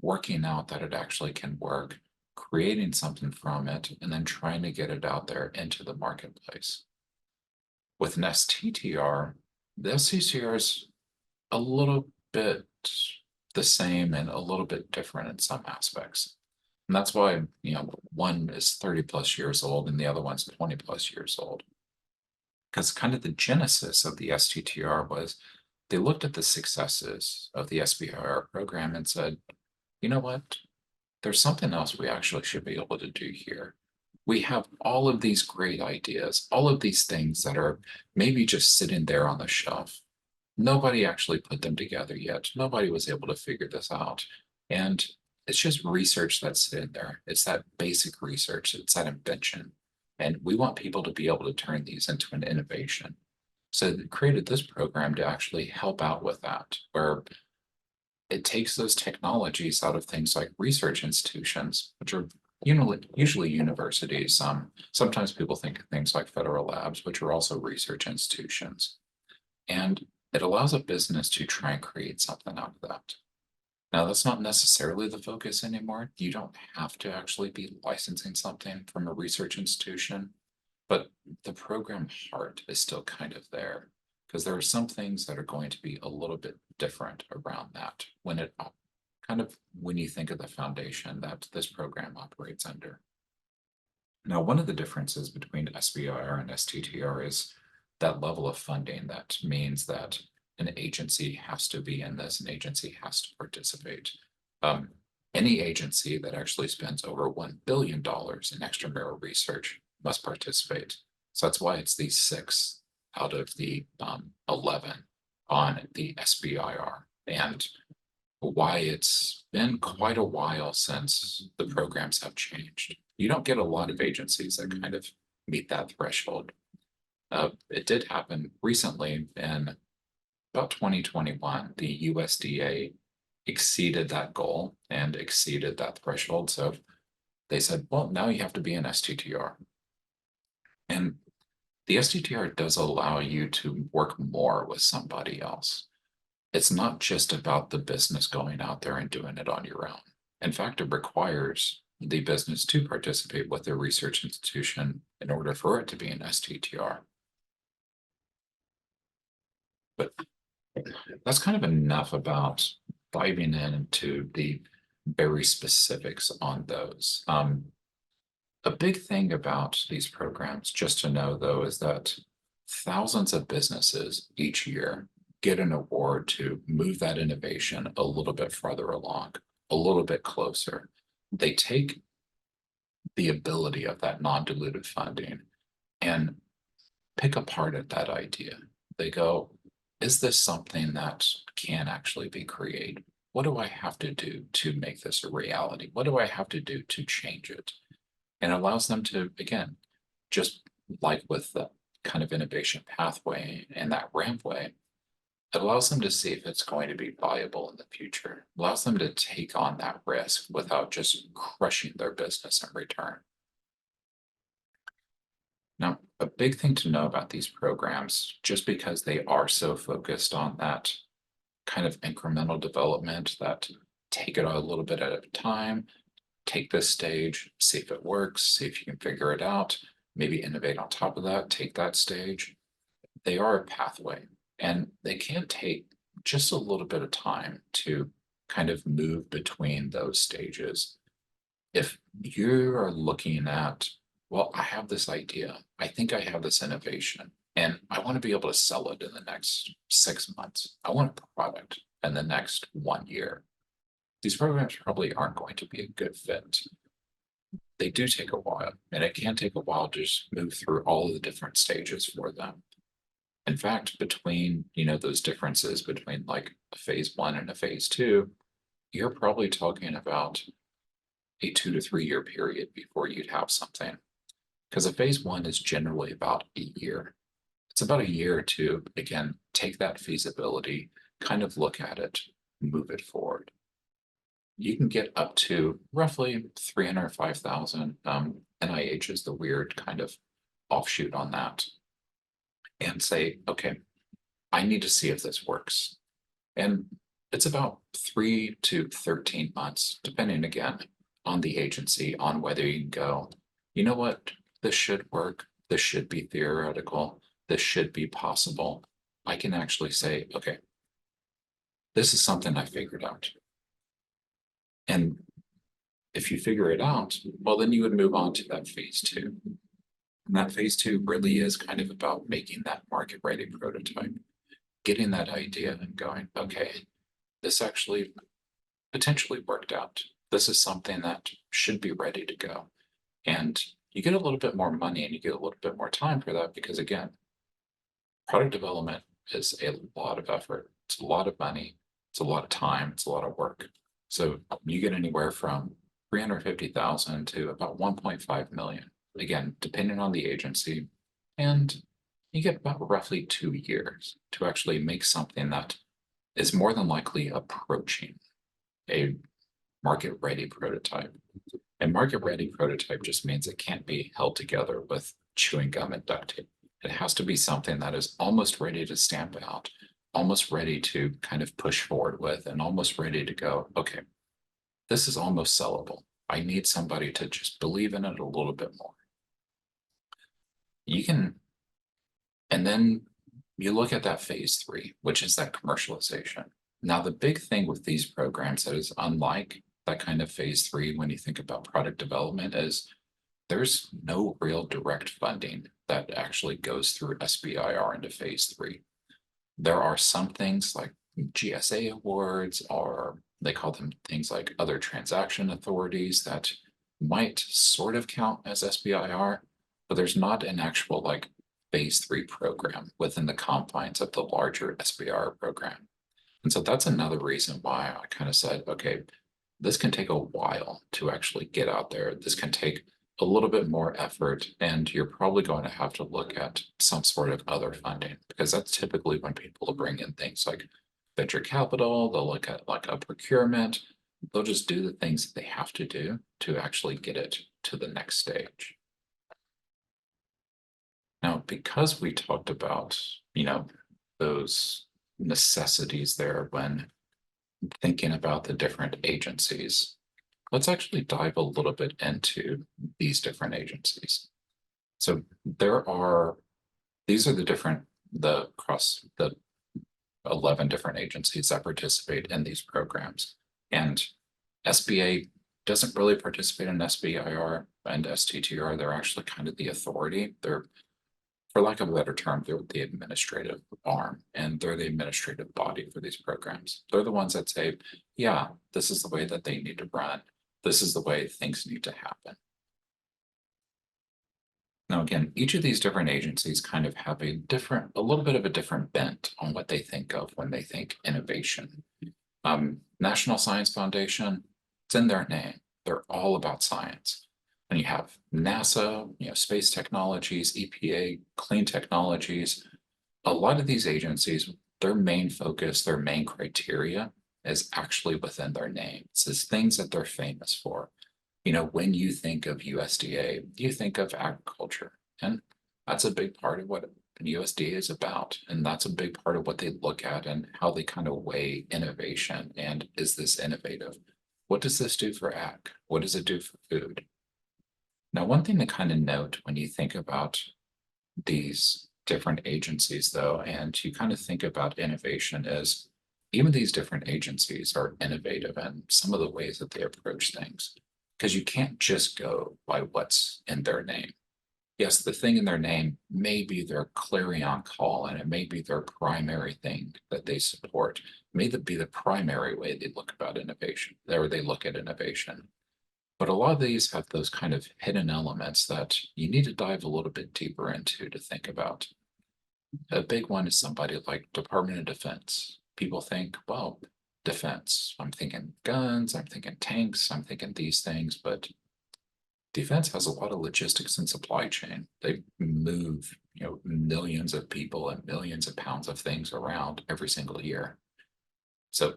working out that it actually can work, creating something from it, and then trying to get it out there into the marketplace. With an STTR, the STTR is a little bit the same and a little bit different in some aspects. And that's why, one is 30+ years old and the other one's 20+ years old. Because kind of the genesis of the STTR was they looked at the successes of the SBIR program and said, you know what? There's something else we actually should be able to do here. We have all of these great ideas, all of these things that are maybe just sitting there on the shelf. Nobody actually put them together yet. Nobody was able to figure this out. And it's just research that's sitting there. It's that basic research. It's that invention. And we want people to be able to turn these into an innovation. So they created this program to actually help out with that, where it takes those technologies out of things like research institutions, which are usually universities. Sometimes people think of things like federal labs, which are also research institutions. And it allows a business to try and create something out of that. Now, that's not necessarily the focus anymore. You don't have to actually be licensing something from a research institution, but the program heart is still kind of there because there are some things that are going to be a little bit different around that when you think of the foundation that this program operates under. Now, one of the differences between SBIR and STTR is that level of funding. That means that an agency has to be in this, an agency has to participate. Any agency that actually spends over $1 billion in extramural research must participate. So that's why it's the 6 out of the 11 on the SBIR, and why it's been quite a while since the programs have changed. You don't get a lot of agencies that kind of meet that threshold. It did happen recently in about 2021. The USDA exceeded that goal and exceeded that threshold. So they said, well, now you have to be an STTR. And the STTR does allow you to work more with somebody else. It's not just about the business going out there and doing it on your own. In fact, it requires the business to participate with their research institution in order for it to be an STTR. But that's kind of enough about diving into the very specifics on those. A big thing about these programs, just to know though, is that thousands of businesses each year get an award to move that innovation a little bit farther along, a little bit closer. They take the ability of that non-dilutive funding and pick apart at that idea. They go, is this something that can actually be created? What do I have to do to make this a reality? What do I have to do to change it? And it allows them to, again, just like with the kind of innovation pathway and that rampway, it allows them to see if it's going to be viable in the future. It allows them to take on that risk without just crushing their business in return. Now, a big thing to know about these programs, just because they are so focused on that kind of incremental development, that take it a little bit at a time, take this stage, see if it works, see if you can figure it out, maybe innovate on top of that, take that stage. They are a pathway, and they can take just a little bit of time to kind of move between those stages. If you are looking at, well, I have this idea, I think I have this innovation, and I want to be able to sell it in the next 6 months. I want a product in the next 1 year. These programs probably aren't going to be a good fit. They do take a while, and it can take a while to just move through all of the different stages for them. In fact, between, those differences between like a phase 1 and a phase 2, you're probably talking about a 2 to 3 year period before you'd have something. Because a phase 1 is generally about a year. It's about a year to, again, take that feasibility, kind of look at it, move it forward. You can get up to roughly 305,000. NIH is the weird kind of offshoot on that, and say, okay, I need to see if this works. And it's about 3 to 13 months, depending again on the agency, on whether you can go, you know what, this should work, this should be theoretical, this should be possible. I can actually say, okay, this is something I figured out. And if you figure it out, well, then you would move on to that phase 2. And that phase 2 really is kind of about making that market ready prototype, getting that idea and going, okay, this actually potentially worked out. This is something that should be ready to go. And you get a little bit more money and you get a little bit more time for that because, again, product development is a lot of effort. It's a lot of money. It's a lot of time. It's a lot of work. So you get anywhere from 350,000 to about 1.5 million. Again, depending on the agency, and you get about roughly 2 years to actually make something that is more than likely approaching a market-ready prototype. A market-ready prototype just means it can't be held together with chewing gum and duct tape. It has to be something that is almost ready to stamp out, almost ready to kind of push forward with, and almost ready to go, okay, this is almost sellable. I need somebody to just believe in it a little bit more. You can, and then you look at that phase 3, which is that commercialization. Now, the big thing with these programs that is unlike that kind of phase 3 when you think about product development is there's no real direct funding that actually goes through SBIR into phase 3. There are some things like GSA awards, or they call them things like other transaction authorities that might sort of count as SBIR, but there's not an actual like phase 3 program within the confines of the larger SBIR program. And so that's another reason why I kind of said, okay, this can take a while to actually get out there. This can take a little bit more effort, and you're probably going to have to look at some sort of other funding, because that's typically when people bring in things like venture capital, they'll look at like a procurement, they'll just do the things that they have to do to actually get it to the next stage. Now, because we talked about, those necessities there when thinking about the different agencies, let's actually dive a little bit into these different agencies. So these are the 11 different agencies that participate in these programs. And SBA doesn't really participate in SBIR and STTR. They're actually kind of the authority. They're, for lack of a better term, they're the administrative arm, and they're the administrative body for these programs. They're the ones that say, yeah, this is the way that they need to run. This is the way things need to happen. Now, again, each of these different agencies kind of have a little bit of a different bent on what they think of when they think innovation. National Science Foundation, it's in their name. They're all about science. And you have NASA, space technologies, EPA, clean technologies. A lot of these agencies, their main focus, their main criteria is actually within their name. It's things that they're famous for. When you think of USDA, you think of agriculture, and that's a big part of what USDA is about. And that's a big part of what they look at and how they kind of weigh innovation. And is this innovative? What does this do for ag? What does it do for food? Now, one thing to kind of note when you think about these different agencies, though, and you kind of think about innovation, is even these different agencies are innovative in some of the ways that they approach things, because you can't just go by what's in their name. Yes, the thing in their name may be their clarion call, and it may be their primary thing that they support. It may be the primary way they look about innovation, or they look at innovation. But a lot of these have those kind of hidden elements that you need to dive a little bit deeper into to think about. A big one is somebody like Department of Defense. People think, well, defense, I'm thinking guns, I'm thinking tanks, I'm thinking these things, but defense has a lot of logistics and supply chain. They move, millions of people and millions of pounds of things around every single year. So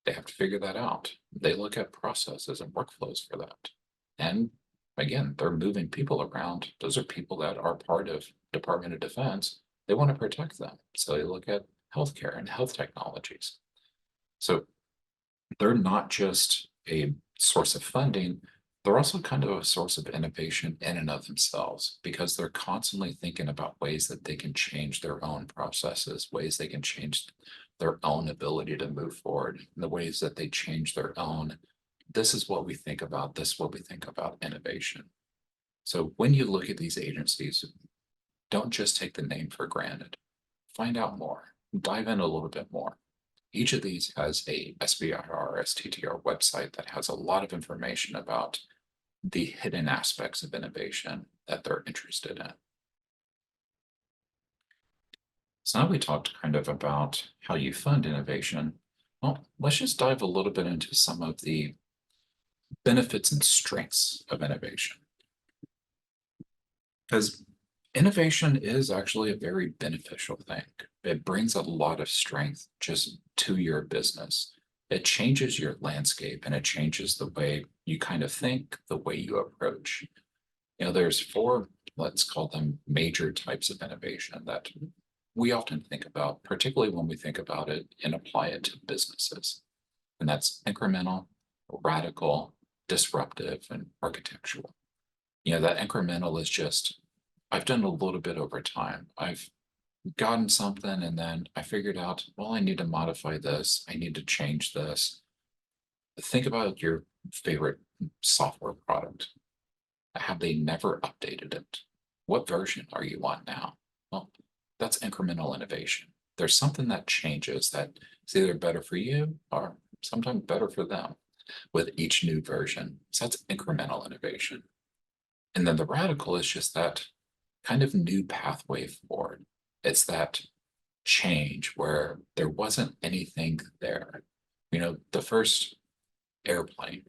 they have to figure that out. They look at processes and workflows for that. And again, they're moving people around. Those are people that are part of Department of Defense. They want to protect them. So they look at healthcare and health technologies. So they're not just a source of funding, they're also kind of a source of innovation in and of themselves, because they're constantly thinking about ways that they can change their own processes, ways they can change their own ability to move forward, the ways that they change their own. This is what we think about. This is what we think about innovation. So when you look at these agencies, don't just take the name for granted. Find out more. Dive in a little bit more. Each of these has a SBIR or STTR website that has a lot of information about the hidden aspects of innovation that they're interested in. So now we talked kind of about how you fund innovation. Well, let's just dive a little bit into some of the benefits and strengths of innovation. Because Innovation is actually a very beneficial thing. It brings a lot of strength just to your business. It changes your landscape and it changes the way you kind of think, the way you approach. There's four, let's call them major types of innovation that we often think about, particularly when we think about it and apply it to businesses. And that's incremental, radical, disruptive, and architectural. That incremental is just, I've done a little bit over time. I've gotten something and then I figured out, well, I need to modify this. I need to change this. Think about your favorite software product. Have they never updated it? What version are you on now? Well, that's incremental innovation. There's something that changes that is either better for you or sometimes better for them with each new version. So that's incremental innovation. And then the radical is just that kind of new pathway forward. It's that change where there wasn't anything there. The first airplane,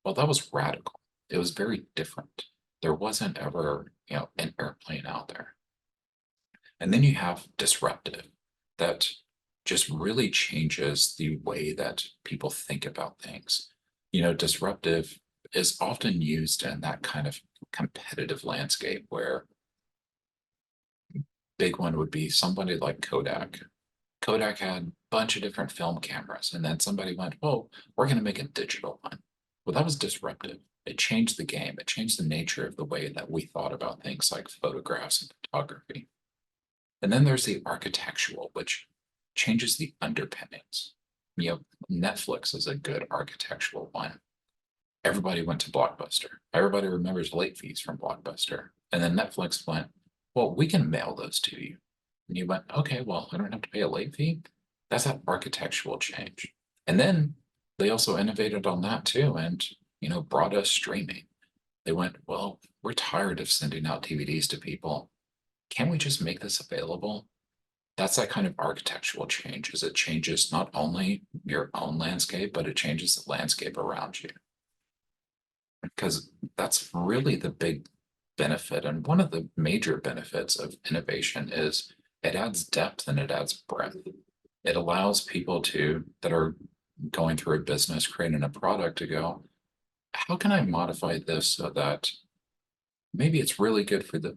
well, that was radical. It was very different. There wasn't ever, an airplane out there. And then you have disruptive, that just really changes the way that people think about things. Disruptive is often used in that kind of competitive landscape where big one would be somebody like Kodak. Kodak had a bunch of different film cameras, and then somebody went, "Oh, we're going to make a digital one." Well, that was disruptive. It changed the game. It changed the nature of the way that we thought about things like photographs and photography. And then there's the architectural, which changes the underpinnings. Netflix is a good architectural one. Everybody went to Blockbuster. Everybody remembers late fees from Blockbuster. And then Netflix went, well, we can mail those to you. And you went, okay, well, I don't have to pay a late fee. That's that architectural change. And then they also innovated on that too and, brought us streaming. They went, well, we're tired of sending out DVDs to people. Can we just make this available? That's that kind of architectural change, as it changes not only your own landscape, but it changes the landscape around you. Because that's really the big benefit. And one of the major benefits of innovation is it adds depth and it adds breadth. It allows people that are going through a business, creating a product, to go, how can I modify this so that maybe it's really good for this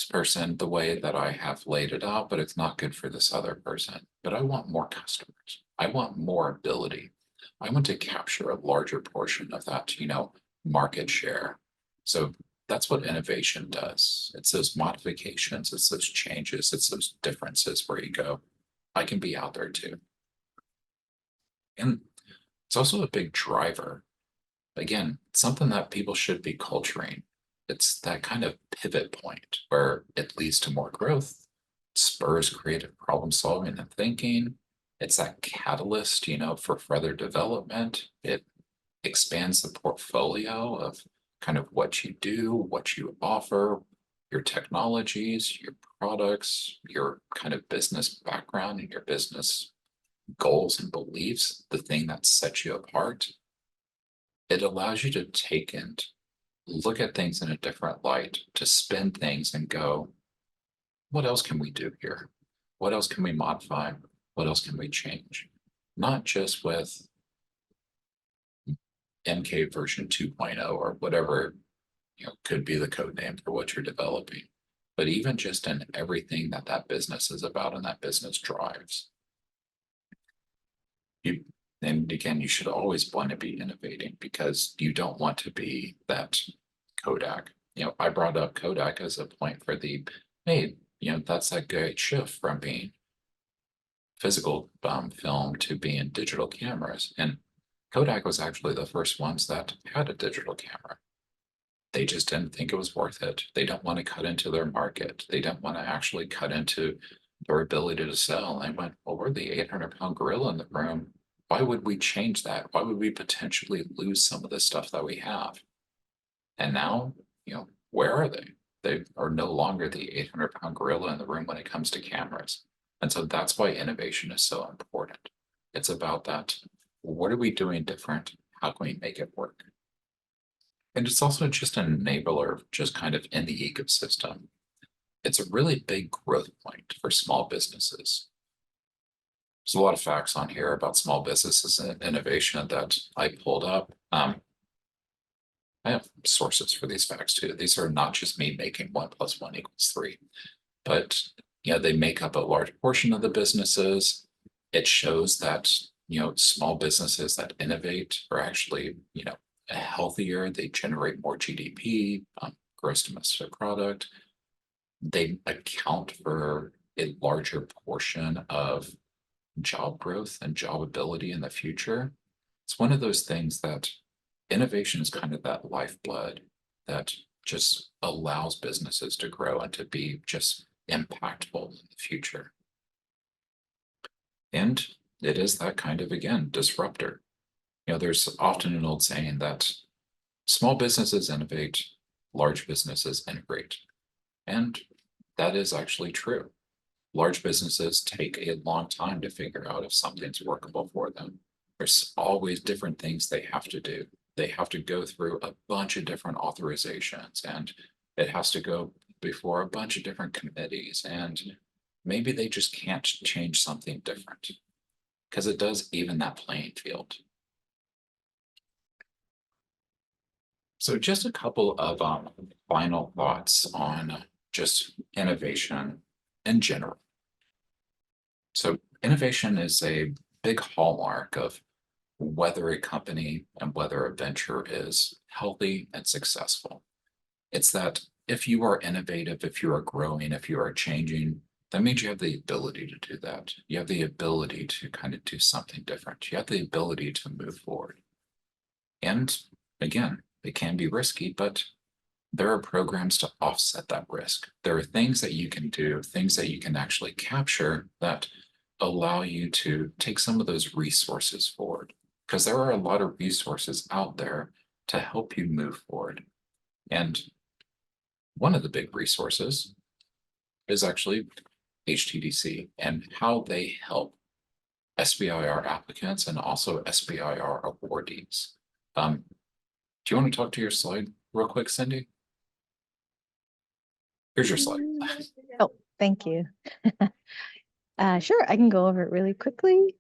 person the way that I have laid it out, but it's not good for this other person. But I want more customers. I want more ability. I want to capture a larger portion of that, market share. So that's what innovation does. It's those modifications, it's those changes, it's those differences where you go, I can be out there too. And it's also a big driver. Again, something that people should be culturing. It's that kind of pivot point where it leads to more growth, spurs creative problem solving and thinking. It's that catalyst, for further development. It expands the portfolio of kind of what you do, what you offer, your technologies, your products, your kind of business background and your business goals and beliefs, the thing that sets you apart. It allows you to take and look at things in a different light, to spin things and go, what else can we do here? What else can we modify? What else can we change? Not just with MK version 2.0 or whatever, could be the code name for what you're developing, but even just in everything that business is about and that business drives. And again, you should always want to be innovating because you don't want to be that Kodak. I brought up Kodak as a point for hey, that's that great shift from being physical film to being digital cameras. And Kodak was actually the first ones that had a digital camera. They just didn't think it was worth it. They don't want to cut into their market. They don't want to actually cut into their ability to sell. And I went, well, we're the 800-pound gorilla in the room. Why would we change that? Why would we potentially lose some of the stuff that we have? And now, where are they? They are no longer the 800-pound gorilla in the room when it comes to cameras. And so that's why innovation is so important. It's about that. What are we doing different? How can we make it work? And it's also just an enabler, just kind of in the ecosystem. it's a really big growth point for small businesses. There's a lot of facts on here about small businesses and innovation that I pulled up. I have sources for these facts too. These are not just me making 1 + 1 = 3, but they make up a large portion of the businesses. It shows that small businesses that innovate are actually healthier. They generate more GDP, gross domestic product. They account for a larger portion of job growth and job ability in the future. It's one of those things that innovation is kind of that lifeblood that just allows businesses to grow and to be just impactful in the future. And it is that kind of, again, disruptor. There's often an old saying that small businesses innovate, large businesses integrate. And that is actually true. Large businesses take a long time to figure out if something's workable for them. There's always different things they have to do. They have to go through a bunch of different authorizations, and it has to go before a bunch of different committees. And maybe they just can't change something different because it does even that playing field. So just a couple of final thoughts on just innovation in general. So innovation is a big hallmark of whether a company and whether a venture is healthy and successful. It's that if you are innovative, if you are growing, if you are changing, that means you have the ability to do that. You have the ability to kind of do something different. You have the ability to move forward. And again, it can be risky, but there are programs to offset that risk. There are things that you can do, things that you can actually capture that allow you to take some of those resources forward, because there are a lot of resources out there to help you move forward. And one of the big resources is actually HTDC and how they help SBIR applicants and also SBIR awardees. Do you want to talk to your slide real quick, Cindy? Here's your slide. Oh, thank you. Sure, I can go over it really quickly.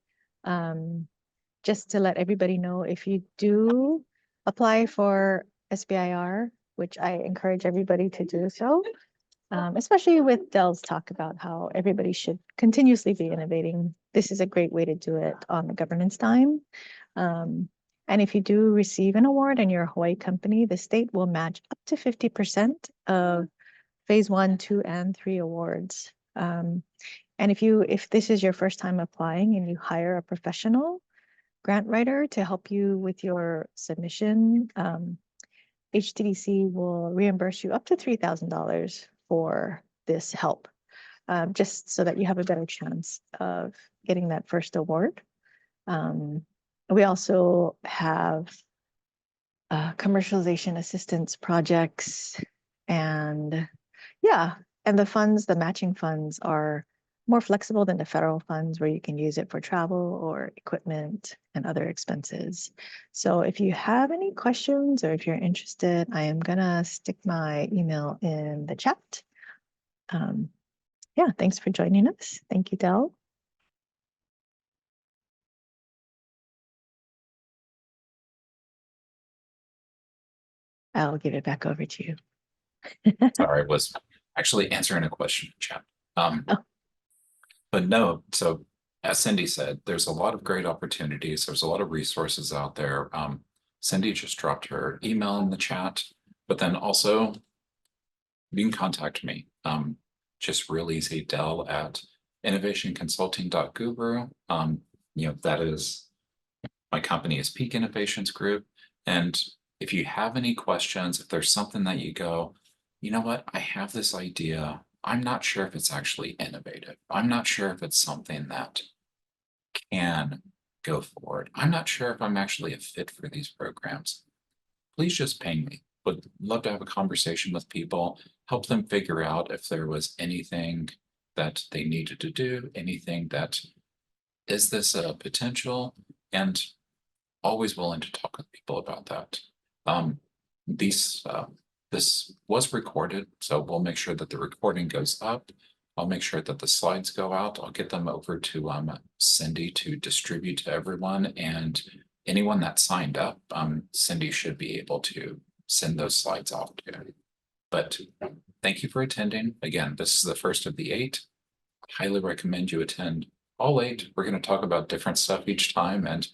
Just to let everybody know, if you do apply for SBIR, which I encourage everybody to do so, especially with Dell's talk about how everybody should continuously be innovating. This is a great way to do it on the governance time. And if you do receive an award and you're a Hawaii company, the state will match up to 50% of phase 1, 2, and 3 awards. And if this is your first time applying and you hire a professional grant writer to help you with your submission, HTDC will reimburse you up to $3,000 for this help, just so that you have a better chance of getting that first award. We also have commercialization assistance projects, and the funds, the matching funds, are more flexible than the federal funds, where you can use it for travel or equipment and other expenses. So if you have any questions or if you're interested, I am gonna stick my email in the chat. Thanks for joining us. Thank you, Dell. I'll give it back over to you. Sorry, I was actually answering a question in chat. But no, so as Cindy said, there's a lot of great opportunities. There's a lot of resources out there. Cindy just dropped her email in the chat, but then also you can contact me. Just real easy, Dell at innovationconsulting.guru. That is, my company is Peak Innovations Group. And if you have any questions, if there's something that you go, you know what, I have this idea, I'm not sure if it's actually innovative. I'm not sure if it's something that can go forward. I'm not sure if I'm actually a fit for these programs. Please just ping me. Would love to have a conversation with people, help them figure out if there was anything that they needed to do, anything that, is this a potential? And always willing to talk with people about that. this was recorded, so we'll make sure that the recording goes up. I'll make sure that the slides go out. I'll get them over to Cindy to distribute to everyone, and anyone that signed up, Cindy should be able to send those slides off to. But thank you for attending. Again, this is the first of the 8. Highly recommend you attend all 8. We're going to talk about different stuff each time, and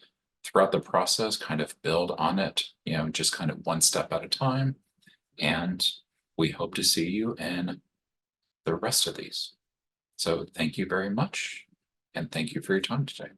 throughout the process, kind of build on it, just kind of one step at a time. And we hope to see you in the rest of these. So thank you very much, and thank you for your time today.